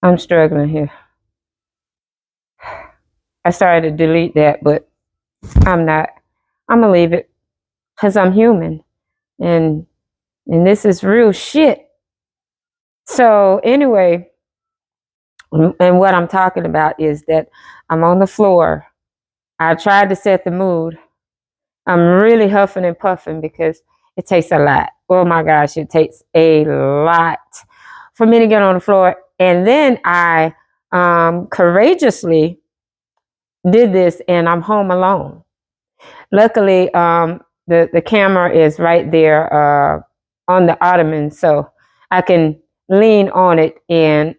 I'm struggling here. I started to delete that, but I'm not. I'm gonna leave it because I'm human, and this is real shit. So anyway, and what I'm talking about is that I'm on the floor. I tried to set the mood. I'm really huffing and puffing because it takes a lot. Oh my gosh, it takes a lot for me to get on the floor. And then I courageously did this, and I'm home alone. Luckily, the camera is right there on the ottoman, so I can lean on it and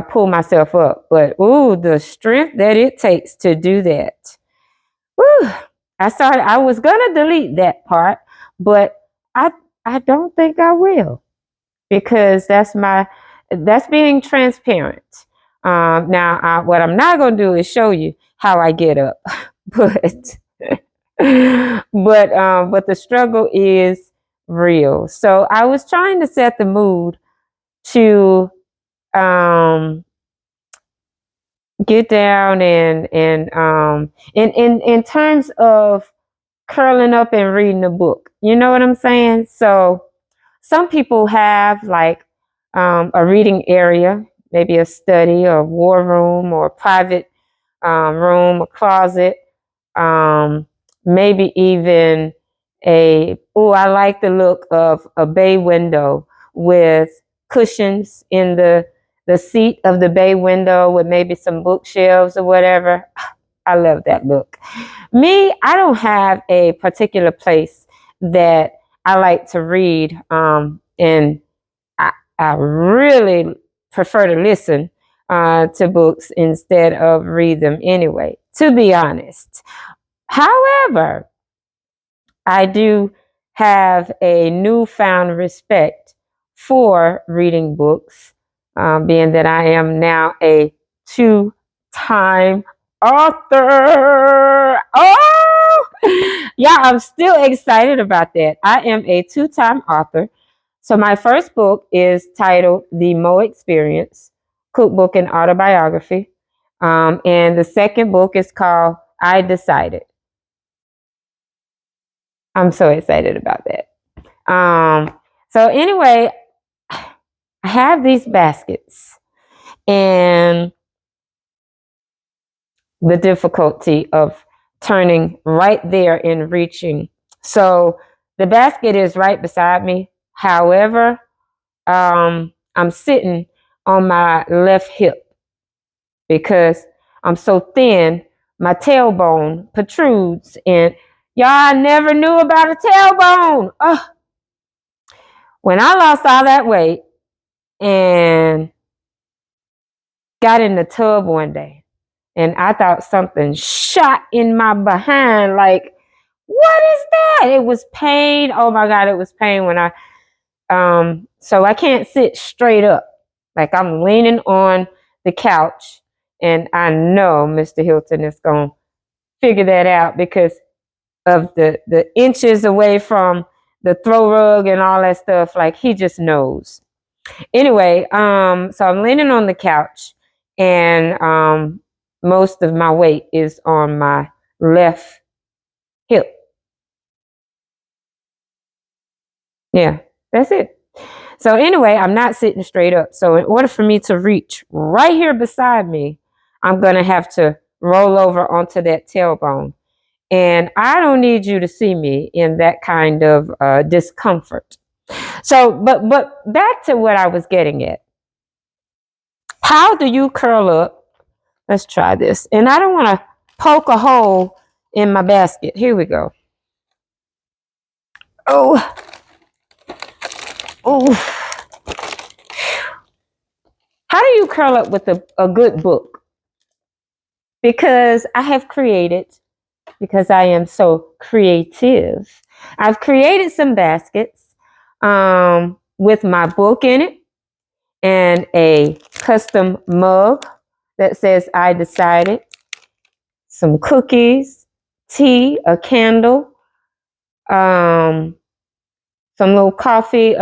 pull myself up. But ooh, the strength that it takes to do that. Whew. I was gonna delete that part, but I I don't think I will, because that's being transparent. Now, what I'm not gonna do is show you how I get up, but but the struggle is real. So I was trying to set the mood to um, get down and in terms of curling up and reading a book. You know what I'm saying? So some people have like a reading area, maybe a study or war room or a private room, a closet, maybe even I like the look of a bay window with cushions in the seat of the bay window with maybe some bookshelves or whatever. I love that look. Me, I don't have a particular place that I like to read, and I really prefer to listen to books instead of read them anyway, to be honest. However, I do have a newfound respect for reading books, being that I am now a two-time author. Oh, yeah, I'm still excited about that. I am a two-time author. So my first book is titled The Mo Experience, Cookbook and Autobiography. And the second book is called I Decided. I'm so excited about that. So anyway, I have these baskets and the difficulty of turning right there and reaching. So the basket is right beside me. However, I'm sitting on my left hip because I'm so thin, my tailbone protrudes. And y'all never knew about a tailbone. Oh, when I lost all that weight and got in the tub one day, and I thought something shot in my behind. Like, what is that? It was pain. Oh my God, it was pain when so I can't sit straight up. Like, I'm leaning on the couch, and I know Mr. Hilton is going to figure that out because of the inches away from the throw rug and all that stuff. Like, he just knows. Anyway, so I'm leaning on the couch, and most of my weight is on my left hip. Yeah, that's it. So anyway, I'm not sitting straight up. So in order for me to reach right here beside me, I'm going to have to roll over onto that tailbone. And I don't need you to see me in that kind of discomfort. So, but back to what I was getting at. How do you curl up? Let's try this. And I don't want to poke a hole in my basket. Here we go. Oh, oh. How do you curl up with a good book? Because I have created, because I am so creative, I've created some baskets with my book in it and a custom mug that says I decided, some cookies, tea, a candle, some little coffee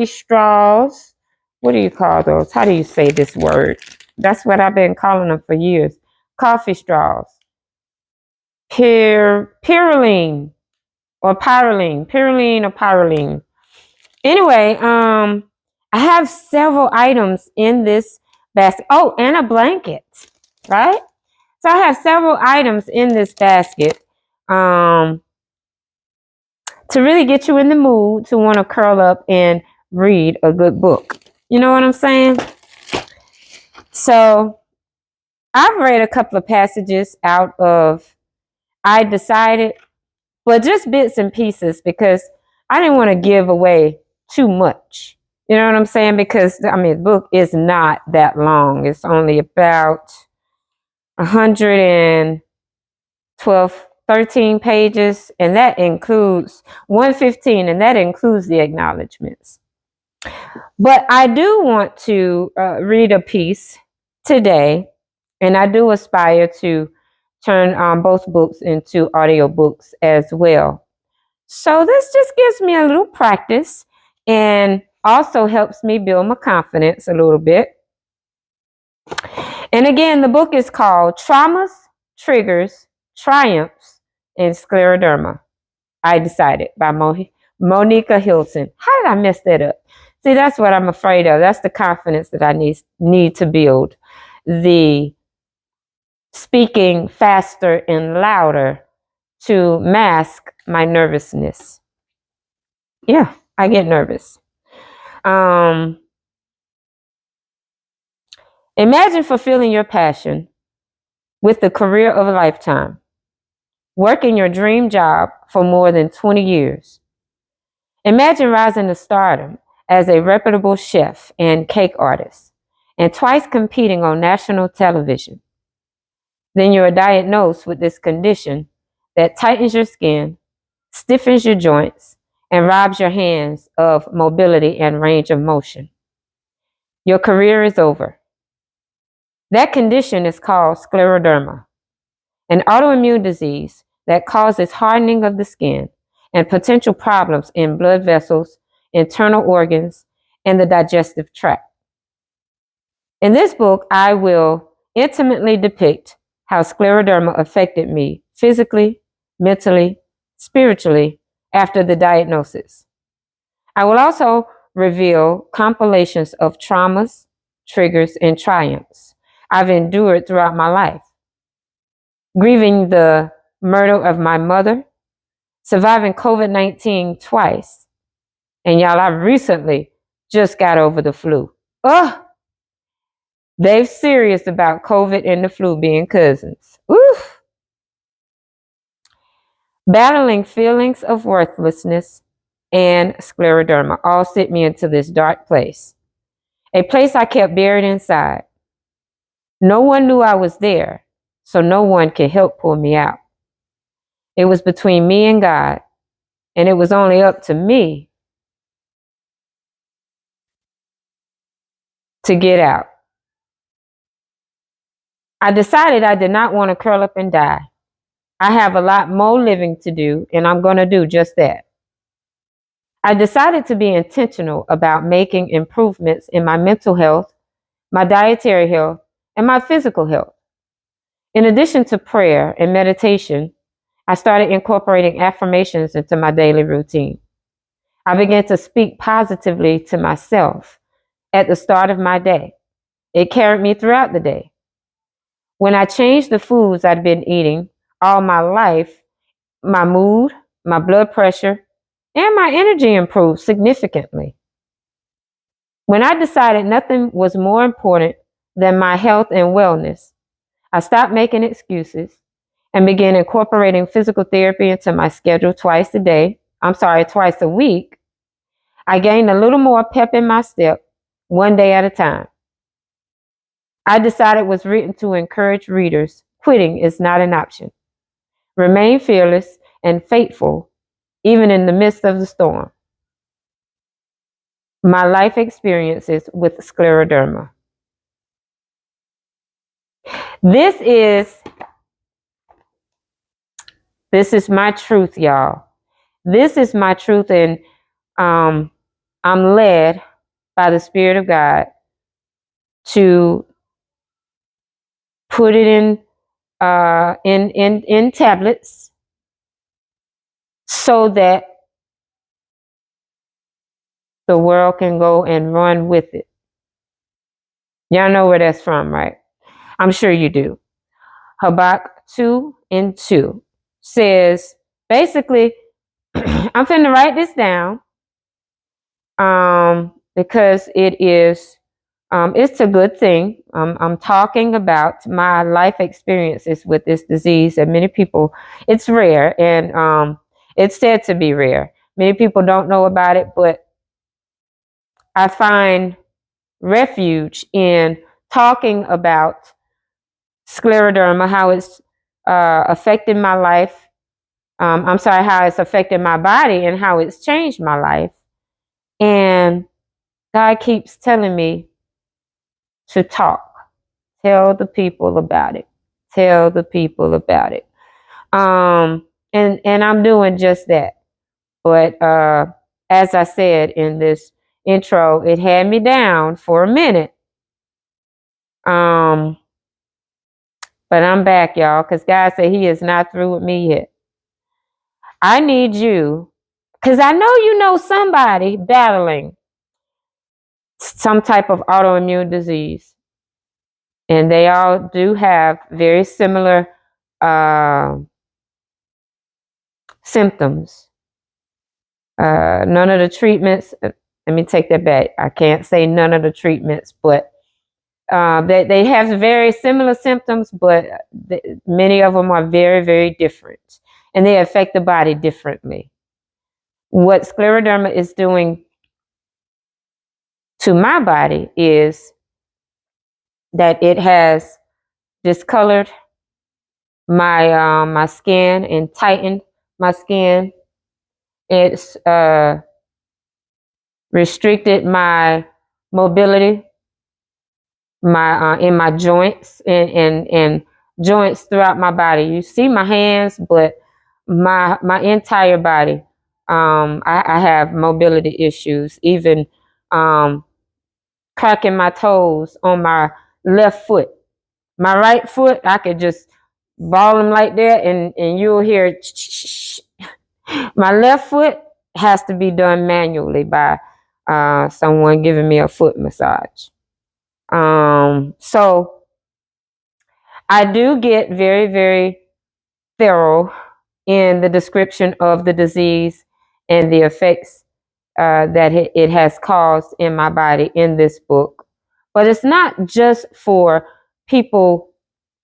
straws, what do you call those? How do you say this word? That's what I've been calling them for years. Coffee straws. Pyroline or pyroline. Anyway, I have several items in this basket. Oh, and a blanket, right? So I have several items in this basket to really get you in the mood to want to curl up and read a good book. You know what I'm saying? So I've read a couple of passages out of I Decided, but just bits and pieces because I didn't want to give away too much. You know what I'm saying? Because, I mean, the book is not that long. It's only about 112, 13 pages, and that includes 115, and that includes the acknowledgments. But I do want to read a piece today, and I do aspire to turn both books into audiobooks as well. So this just gives me a little practice and also helps me build my confidence a little bit. And again, the book is called Traumas, Triggers, Triumphs, and Scleroderma. I Decided by Monika Hilton. How did I mess that up? See, that's what I'm afraid of. That's the confidence that I need to build. The speaking faster and louder to mask my nervousness. Yeah, I get nervous. Imagine fulfilling your passion with the career of a lifetime, working your dream job for more than 20 years. Imagine rising to stardom as a reputable chef and cake artist, and twice competing on national television. Then you are diagnosed with this condition that tightens your skin, stiffens your joints, and robs your hands of mobility and range of motion. Your career is over. That condition is called scleroderma, an autoimmune disease that causes hardening of the skin and potential problems in blood vessels, internal organs, and the digestive tract. In this book, I will intimately depict how scleroderma affected me physically, mentally, spiritually after the diagnosis. I will also reveal compilations of traumas, triggers, and triumphs I've endured throughout my life. Grieving the murder of my mother, surviving COVID-19 twice, and y'all, I recently just got over the flu. Ugh! They're serious about COVID and the flu being cousins. Oof! Battling feelings of worthlessness and scleroderma all sent me into this dark place, a place I kept buried inside. No one knew I was there, so no one could help pull me out. It was between me and God, and it was only up to me to get out. I decided I did not want to curl up and die. I have a lot more living to do, and I'm going to do just that. I decided to be intentional about making improvements in my mental health, my dietary health, and my physical health. In addition to prayer and meditation, I started incorporating affirmations into my daily routine. I began to speak positively to myself at the start of my day. It carried me throughout the day. When I changed the foods I'd been eating all my life, my mood, my blood pressure, and my energy improved significantly. When I decided nothing was more important than my health and wellness, I stopped making excuses and began incorporating physical therapy into my schedule twice a week. I gained a little more pep in my step, one day at a time. I decided it was written to encourage readers. Quitting is not an option. Remain fearless and faithful, even in the midst of the storm. My life experiences with scleroderma. This is my truth, y'all. This is my truth, and I'm led by the Spirit of God to put it in tablets so that the world can go and run with it. Y'all know where that's from, right? I'm sure you do. Habakkuk 2:2 says, basically, I'm finna write this down because it's a good thing. I'm talking about my life experiences with this disease, and many people, it's rare, and it's said to be rare. Many people don't know about it, but I find refuge in talking about scleroderma, how it's affected my life. How it's affected my body and how it's changed my life. And God keeps telling me to talk. Tell the people about it. Tell the people about it. And I'm doing just that. But as I said in this intro, it had me down for a minute. But I'm back, y'all, because God said He is not through with me yet. I need you, because I know you know somebody battling some type of autoimmune disease. And they all do have very similar symptoms. None of the treatments, let me take that back. I can't say none of the treatments, but they have very similar symptoms, but many of them are very, very different. And they affect the body differently. What scleroderma is doing to my body is that it has discolored my skin and tightened my skin. It's restricted my mobility, my in my joints and joints throughout my body. You see my hands, but my entire body. I have mobility issues, even cracking my toes on my left foot. My right foot, I could just ball them like that, and you'll hear. My left foot has to be done manually by someone giving me a foot massage. So I do get very, very thorough in the description of the disease and the effects that it has caused in my body in this book. But it's not just for people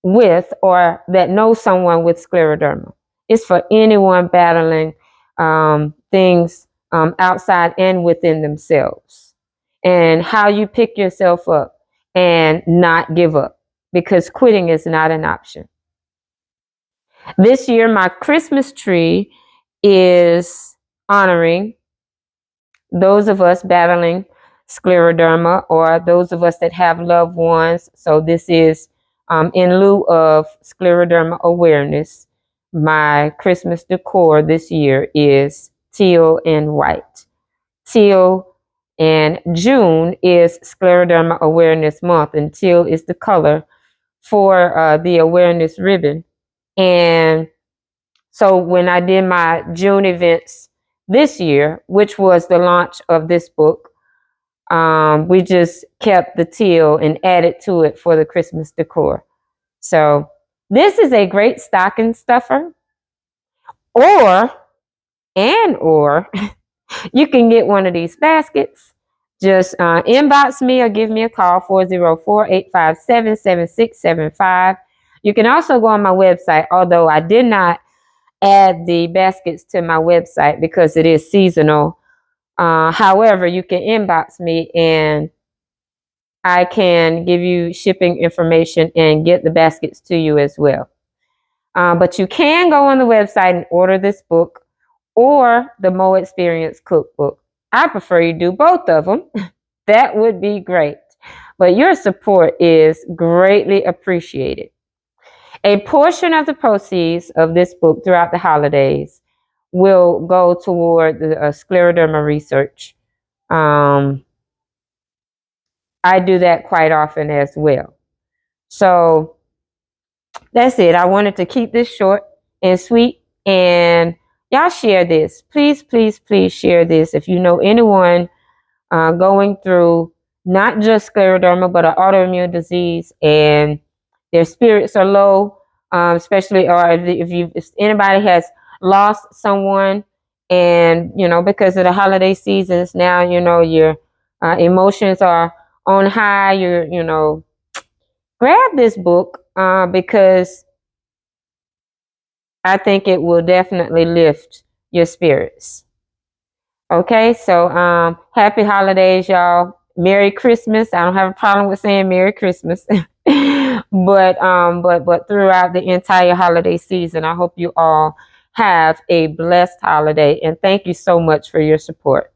with or that know someone with scleroderma. It's for anyone battling things outside and within themselves. And how you pick yourself up and not give up, because quitting is not an option. This year, my Christmas tree is honoring those of us battling scleroderma or those of us that have loved ones. So this is in lieu of scleroderma awareness. My Christmas decor this year is teal and white. Teal and June is Scleroderma Awareness Month, and teal is the color for the awareness ribbon. And so when I did my June events this year, which was the launch of this book, we just kept the teal and added to it for the Christmas decor. So this is a great stocking stuffer, or you can get one of these baskets. Just inbox me or give me a call, 404-857-7675. You can also go on my website, although I did not add the baskets to my website because it is seasonal. However, you can inbox me and I can give you shipping information and get the baskets to you as well. But you can go on the website and order this book or the Mo Experience Cookbook. I prefer you do both of them. That would be great. But your support is greatly appreciated. A portion of the proceeds of this book throughout the holidays will go toward the scleroderma research. I do that quite often as well. So that's it. I wanted to keep this short and sweet. And y'all share this. Please, please, please share this. If you know anyone going through not just scleroderma, but an autoimmune disease, and their spirits are low, especially, or if anybody has lost someone, and because of the holiday seasons now, your emotions are on high. Grab this book because I think it will definitely lift your spirits. Okay, so happy holidays, y'all. Merry Christmas. I don't have a problem with saying Merry Christmas. but throughout the entire holiday season, I hope you all have a blessed holiday, and thank you so much for your support.